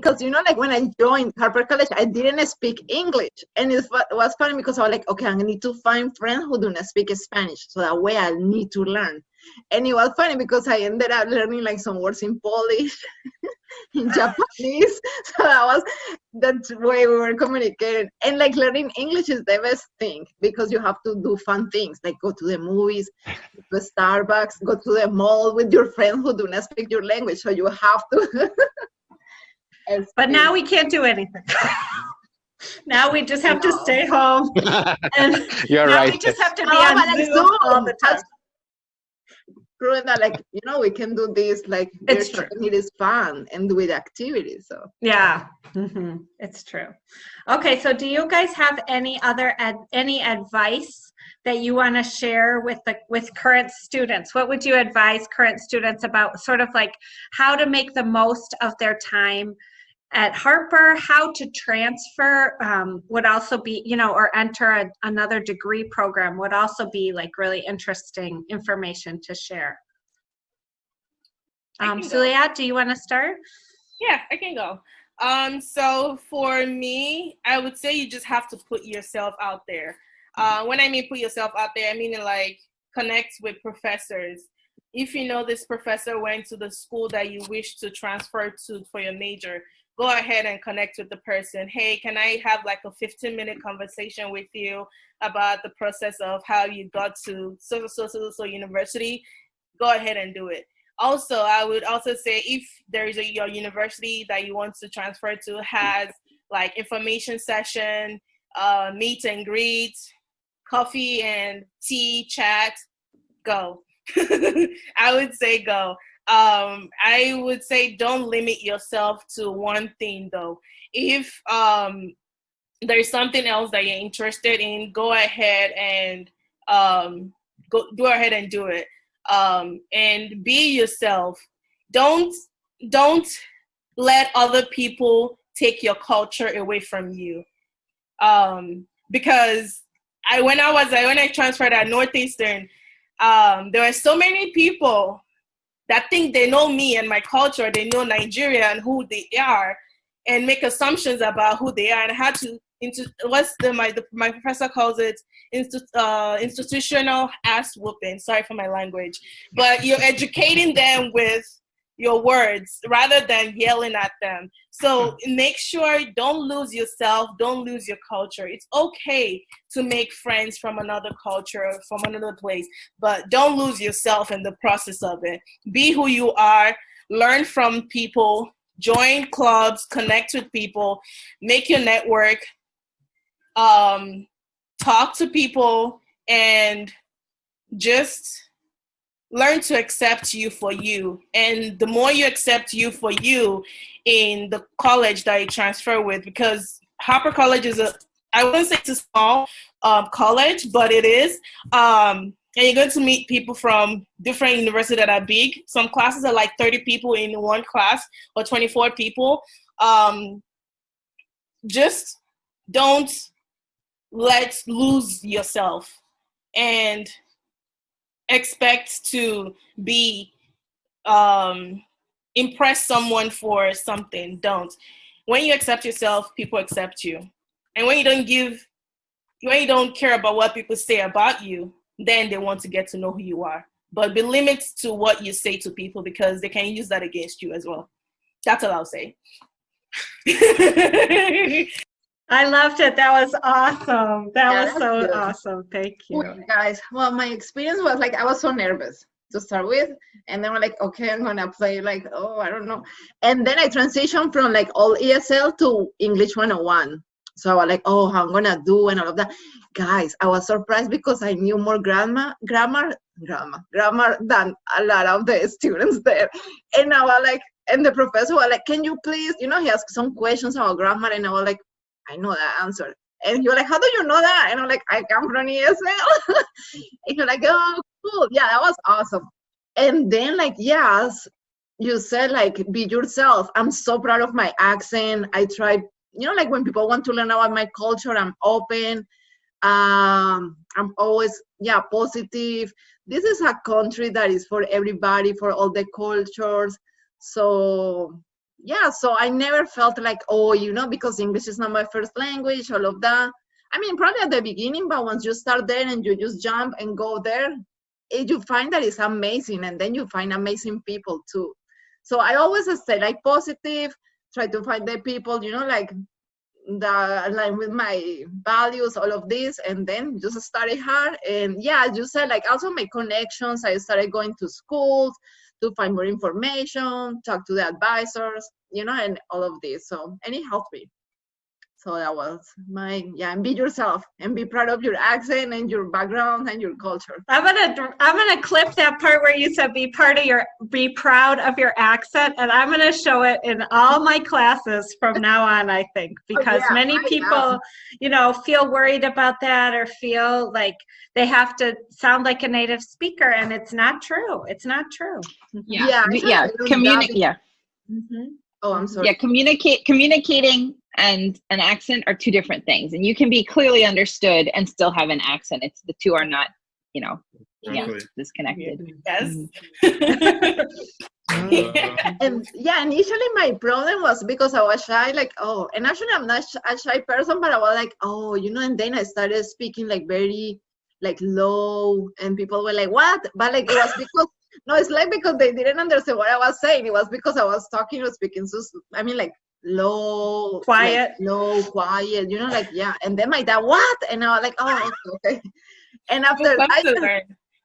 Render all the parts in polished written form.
because like when I joined Harper College, I didn't speak English, and it was funny because I was like, okay, I need to find friends who do not speak Spanish, so that way I need to learn. And it was funny because I ended up learning like some words in Polish, in Japanese. So that's way we were communicating. And like learning English is the best thing because you have to do fun things like go to the movies, go to Starbucks, go to the mall with your friends who do not speak your language. So you have to. But now we can't do anything. Now we just have to stay home. And You're now right. we just have to be on Zoom all the time. True that, like, we can do this, like, It's true. it is fun and with activities, so. Yeah, it's true. Okay, so do you guys have any advice that you want to share with current students? What would you advise current students about sort of like how to make the most of their time at Harper, how to transfer would also be, or enter another degree program would also be like really interesting information to share. Suliat, do you want to start? Yeah, I can go. So for me, I would say you just have to put yourself out there. When I mean put yourself out there, I mean like connect with professors. If you know this professor went to the school that you wish to transfer to for your major, go ahead and connect with the person. Hey, can I have like a 15-minute conversation with you about the process of how you got to so university? Go ahead and do it. Also, I would also say if there is your university that you want to transfer to has like information session, meet and greet, coffee and tea chat, go. I would say go. I would say don't limit yourself to one thing though. If there's something else that you're interested in, go ahead and go ahead and do it. And be yourself. Don't let other people take your culture away from you. Because when I transferred at Northeastern, there were so many people that think they know me and my culture, they know Nigeria and who they are, and make assumptions about who they are, and how to my professor calls it institutional ass whooping. Sorry for my language, but you're educating them with your words rather than yelling at them. So make sure don't lose yourself, don't lose your culture. It's okay to make friends from another culture, from another place, but don't lose yourself in the process of it. Be who you are, learn from people, join clubs, connect with people, make your network, talk to people, and just learn to accept you for you. And the more you accept you for you in the college that you transfer with, because Harper College is I wouldn't say it's a small college, but it is. And you're going to meet people from different universities that are big. Some classes are like 30 people in one class or 24 people. Just don't lose yourself and expect to be impress someone for something. Don't. When you accept yourself, people accept you. And when you don't care about what people say about you, then they want to get to know who you are. But be limited to what you say to people because they can use that against you as well. That's all I'll say. I loved it. That was awesome. That was so good. awesome. Thank you. Well, guys, well, my experience was like I was so nervous to start with, and then we're like, okay, I'm gonna play like, oh, I don't know, and then I transitioned from like all ESL to English 101. So I was like, oh, how I'm gonna do and all of that. Guys, I was surprised because I knew more grammar than a lot of the students there, and I was like, and the professor was like, can you please, he asked some questions about grammar, and I was like, I know that answer. And he was like, how do you know that? And I'm like, I come from ESL. And you're like, oh, cool. Yeah, that was awesome. And then, like, yes, you said, like, be yourself. I'm so proud of my accent. I tried, like when people want to learn about my culture, I'm open. I'm always, positive. This is a country that is for everybody, for all the cultures. So yeah, so I never felt like, oh, because English is not my first language, all of that. I mean, probably at the beginning, but once you start there and you just jump and go there, you find that it's amazing, and then you find amazing people too. So I always stay like positive, try to find the people, like that align with my values, all of this, and then just study hard. And yeah, as you said, like also make connections. I started going to schools to find more information, talk to the advisors, and all of this. So, and it helped me. So that was and be yourself and be proud of your accent and your background and your culture. I'm gonna clip that part where you said be proud of your accent, and I'm gonna show it in all my classes from now on, I think, because many people, feel worried about that or feel like they have to sound like a native speaker, and it's not true. It's not true. Yeah. Mm-hmm. Oh, I'm sorry. Yeah, communicating and an accent are two different things, and you can be clearly understood and still have an accent. It's the two are not, disconnected. Yes. And initially my problem was because I was shy, like, and actually I'm not a shy person, but I was like, and then I started speaking like very like low, and people were like, what? But like it was because no, it's like because they didn't understand what I was saying. It was because I was talking or speaking so, I mean, like low, quiet, and then my dad, what? And I was like, okay. And after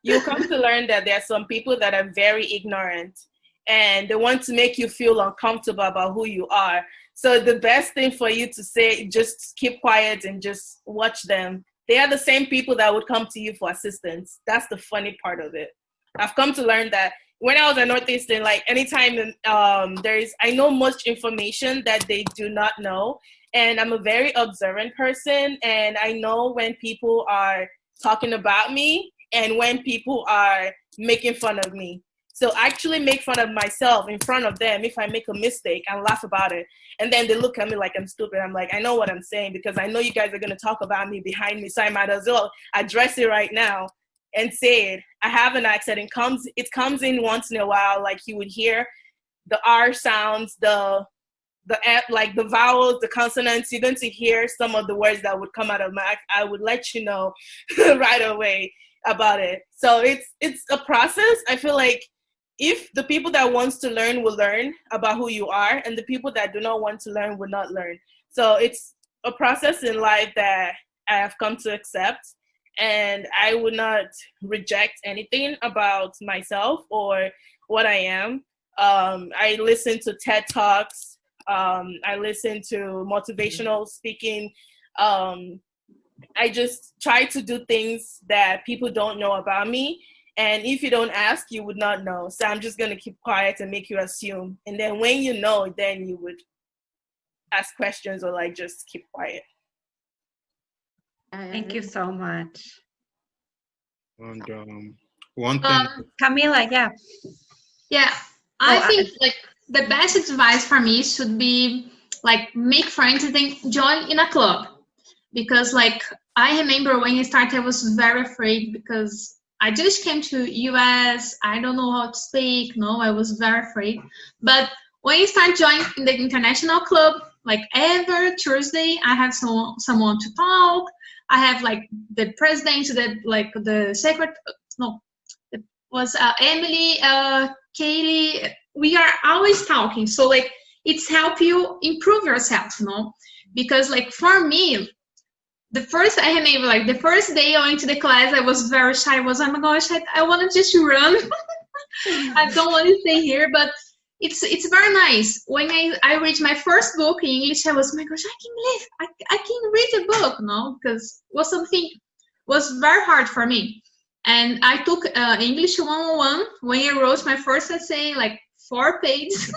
you come to learn that there are some people that are very ignorant and they want to make you feel uncomfortable about who you are. So the best thing for you to say, just keep quiet and just watch them. They are the same people that would come to you for assistance. That's the funny part of it. I've come to learn that when I was at Northeastern, like anytime I know much information that they do not know. And I'm a very observant person. And I know when people are talking about me and when people are making fun of me. So I actually make fun of myself in front of them if I make a mistake and laugh about it. And then they look at me like I'm stupid. I'm like, I know what I'm saying because I know you guys are going to talk about me behind me. So I might as well address it right now and say it. I have an accent. It comes in once in a while. Like you would hear the R sounds, the like the vowels, the consonants. You're going to hear some of the words that would come out of my. I would let you know right away about it. So it's a process. I feel like if the people that wants to learn will learn about who you are, and the people that do not want to learn will not learn. So it's a process in life that I have come to accept. And I would not reject anything about myself or what I am. I listen to TED Talks. I listen to motivational speaking. I just try to do things that people don't know about me. And if you don't ask, you would not know. So I'm just going to keep quiet and make you assume. And then when you know, then you would ask questions or like just keep quiet. Thank you so much. And one thing, Camila, yeah, I think like the best advice for me should be like make friends and then join in a club, because like I remember when I started, I was very afraid because I just came to US. I don't know how to speak. No, I was very afraid. But when you start joining in the international club, like every Tuesday, I have someone to talk. I have like the president, the secretary. No, it was Emily, Katie. We are always talking. So like it's help you improve yourself, because like for me, the first day I went to the class, I was very shy. I was, oh my gosh, I want to just run. I don't want to stay here, but it's very nice. When I read my first book in English, I was, oh my gosh, I can't believe I can read a book, because was very hard for me. And I took English 101 when I wrote my first essay, like 4 pages.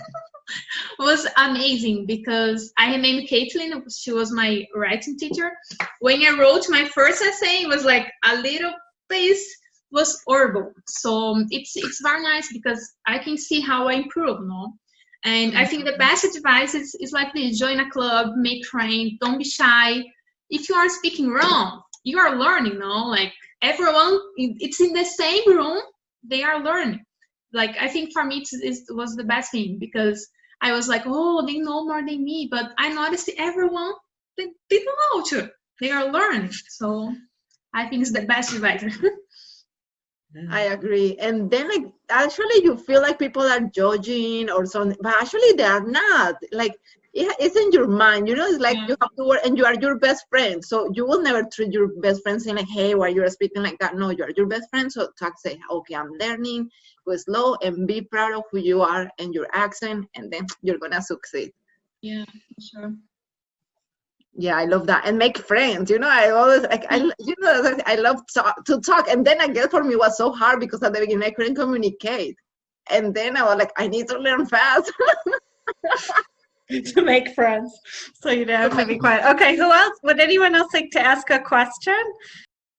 Was amazing because I remember Caitlin, she was my writing teacher. When I wrote my first essay, it was like a little piece, was horrible. So it's very nice because I can see how I improve, And I think the best advice is like this: join a club, make friends, don't be shy. If you are speaking wrong, you are learning, Like everyone, it's in the same room, they are learning. Like I think for me it was the best thing because I was like, oh, they know more than me. But I noticed everyone, they don't know too. They are learning. So I think it's the best advice. I agree. And then like actually you feel like people are judging or something, but actually they are not. Like it's in your mind, you know, it's like Yeah. you have to work and you are your best friend. So you will never treat your best friend saying like, hey, why you're speaking like that? No, you are your best friend. So to say, okay, I'm learning, go slow and be proud of who you are and your accent, and then you're gonna succeed. Yeah, sure. Yeah, I love that. And make friends. You know, I always like I love to talk. And then I guess for me it was so hard because at the beginning I couldn't communicate. And then I was like, I need to learn fast. To make friends. So you'd have to be quiet. Okay, who else? Would anyone else like to ask a question?